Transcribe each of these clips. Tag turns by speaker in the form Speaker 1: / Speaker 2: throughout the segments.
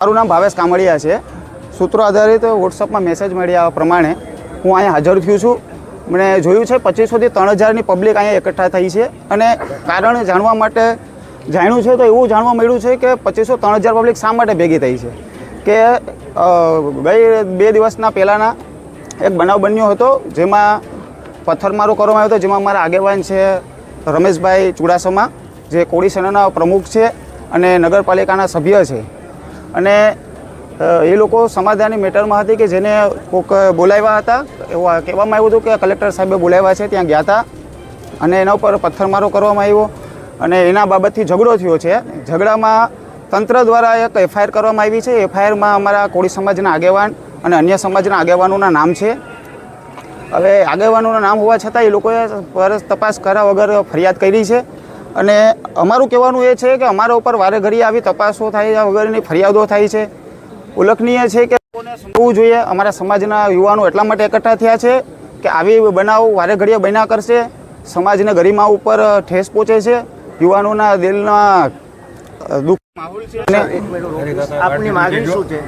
Speaker 1: મારું નામ ભાવેશ કામડિયા છે। સૂત્રો આધારિત વોટ્સઅપમાં મેસેજ મળ્યા પ્રમાણે હું અહીંયા હાજર થયો છું। મને જોયું છે 2500 થી 3000ની પબ્લિક અહીંયા એકઠા થઈ છે અને કારણ જાણવા માટે જાણ્યું છે તો એવું જાણવા મળ્યું છે કે 2500-3000 પબ્લિક શા માટે ભેગી થઈ છે કે ગઈ 2 દિવસના પહેલાંના એક બનાવ બન્યો હતો જેમાં પથ્થરમારો કરવામાં આવ્યો હતો, જેમાં મારા આગેવાન છે રમેશભાઈ ચુડાસમા જે કોળી સેનાના પ્રમુખ છે અને નગરપાલિકાના સભ્ય છે અને એ લોકો સમાધાનની મેટરમાં હતી કે જેને કોઈક બોલાવ્યા હતા, એવું કહેવામાં આવ્યું હતું કે કલેક્ટર સાહેબે બોલાવ્યા છે, ત્યાં ગયા હતા અને એના ઉપર પથ્થરમારો કરવામાં આવ્યો અને એના બાબતથી ઝઘડો થયો છે। ઝઘડામાં તંત્ર દ્વારા એક એફઆઈઆર કરવામાં આવી છે। એફઆઈઆરમાં અમારા કોળી સમાજના આગેવાન અને અન્ય સમાજના આગેવાનોના નામ છે। હવે આગેવાનોના નામ હોવા છતાં એ લોકોએ તપાસ કર્યા વગર ફરિયાદ કરી છે અને અમારું કહેવાનું એ છે કે અમારા ઉપર વારે ઘડીએ આવી તપાસો થાય વગરની ફરિયાદો થાય છે। ઉલ્લેખનીય છે કે લોકોને સમજવું જોઈએ, અમારા સમાજના યુવાનો એટલા માટે એકઠા થયા છે કે આવી બનાવ વારે ઘડીએ બન્યા કરશે, સમાજને ગરિમા ઉપર ઠેસ પહોંચે છે, યુવાનોના દિલના દુઃખ માહોલ છે।
Speaker 2: આપની માગણી શું છે?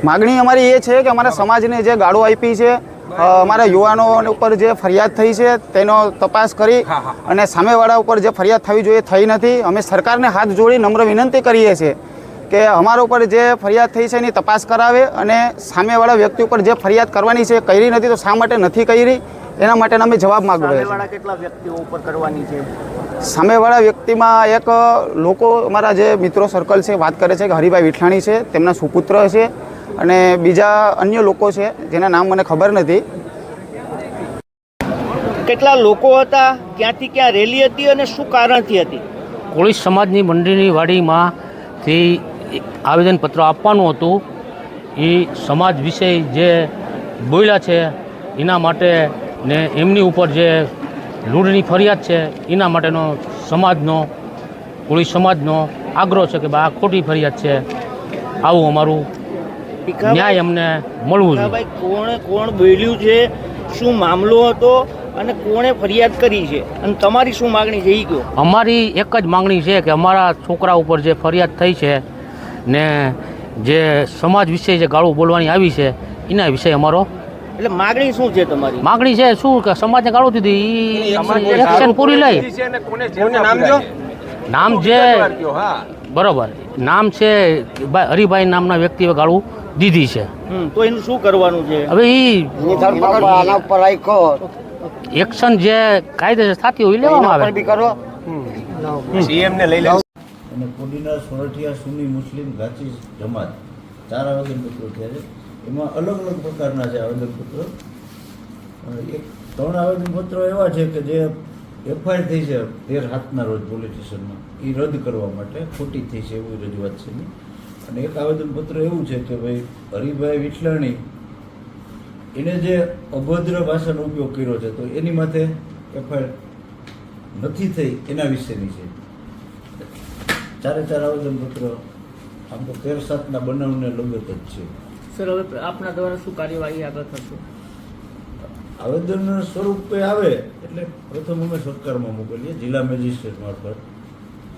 Speaker 1: માગણી અમારી એ છે કે અમારા સમાજને જે ગાળો આપી છે, અમારા યુવાનો ઉપર જે ફરિયાદ થઈ છે તેનો તપાસ કરી અને સામેવાળા ઉપર જે ફરિયાદ થવી જોઈએ થઈ નથી। અમે સરકારને હાથ જોડી નમ્ર વિનંતી કરીએ છીએ કે અમારા ઉપર જે ફરિયાદ થઈ છે એની તપાસ કરાવે અને સામેવાળા વ્યક્તિ ઉપર જે ફરિયાદ કરવાની છે કરી નથી તો શા માટે નથી કરી એના માટેના અમે જવાબ માગવા છે।
Speaker 2: કેટલા વ્યક્તિઓ ઉપર કરવાની છે?
Speaker 1: સામેવાળા વ્યક્તિમાં એક લોકો અમારા જે મિત્રો સર્કલ છે વાત કરે છે કે હરિભાઈ વિઠલાણી છે, તેમના સુપુત્ર છે અને બીજા અન્ય લોકો છે જેના નામ મને ખબર નથી।
Speaker 2: કેટલા લોકો હતા, ક્યાંથી ક્યાં રેલી હતી અને શું કારણથી હતી?
Speaker 3: કોળી સમાજની મંડળીની વાડીમાંથી આવેદનપત્ર આપવાનું હતું। એ સમાજ વિશે જે બોલ્યા છે એના માટે ને એમની ઉપર જે લૂંટની ફરિયાદ છે એના માટેનો સમાજનો કોળી સમાજનો આગ્રહ છે કે ભાઈ આ ખોટી ફરિયાદ છે, આવું અમારું ન્યાય અમને મળવું જોઈએ।
Speaker 2: કોણ બોલ્યું છે, શું મામલો હતો અને કોણે ફરિયાદ કરી છે અને તમારી શું માગણી છે એ કહો?
Speaker 3: અમારી એક જ માગણી છે કે અમારા છોકરા ઉપર જે ફરિયાદ થઈ છે ને જે સમાજ વિશે જે ગાળું બોલવાની આવી છે એના વિશે અમારો
Speaker 2: એટલે માગણી શું છે તમારી?
Speaker 3: માગણી છે શું કે સમાજને ગાળું દીધી એ એક્શન પૂરી લઈ। નામ જે બરોબર નામ છે હરિભાઈ નામના વ્યક્તિએ ગાળું દીધી છે,
Speaker 2: તો એનું શું કરવાનું છે?
Speaker 3: હવે એ એક્શન જે કાયદેસર થતી હોય લેવામાં આવે।
Speaker 4: અને કોડીનાર સોરઠિયા સુન્ની મુસ્લિમ ગાચી જમાત 4 આવેદનપત્રો થયા છે। એમાં અલગ અલગ પ્રકારના છે આવેદનપત્રો। એક 3 આવેદનપત્રો એવા છે કે જે એફઆઈઆર થઈ છે 13/7ના રોજ પોલીસ સ્ટેશનમાં, એ રદ કરવા માટે ખોટી થઈ છે એવી રજૂઆત છે એની। અને એક આવેદનપત્ર એવું છે કે ભાઈ હરિભાઈ વિઠલાણી એને જે અભદ્ર ભાષાનો ઉપયોગ કર્યો છે તો એની માથે એફઆઈઆર નથી થઈ એના વિશેની છે। 4 આવેદનપત્ર આમ તો 13/7ના બનાવને લગત જ છે।
Speaker 2: સર, હવે આપના દ્વારા શું કાર્યવાહી આગળ થશે?
Speaker 4: આવેદન સ્વરૂપે આવે એટલે પ્રથમ અમે સરકારમાં મોકલીએ, જિલ્લા મેજિસ્ટ્રેટ મારફત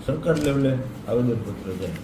Speaker 4: સરકાર લેવલે આવેદનપત્ર જાય।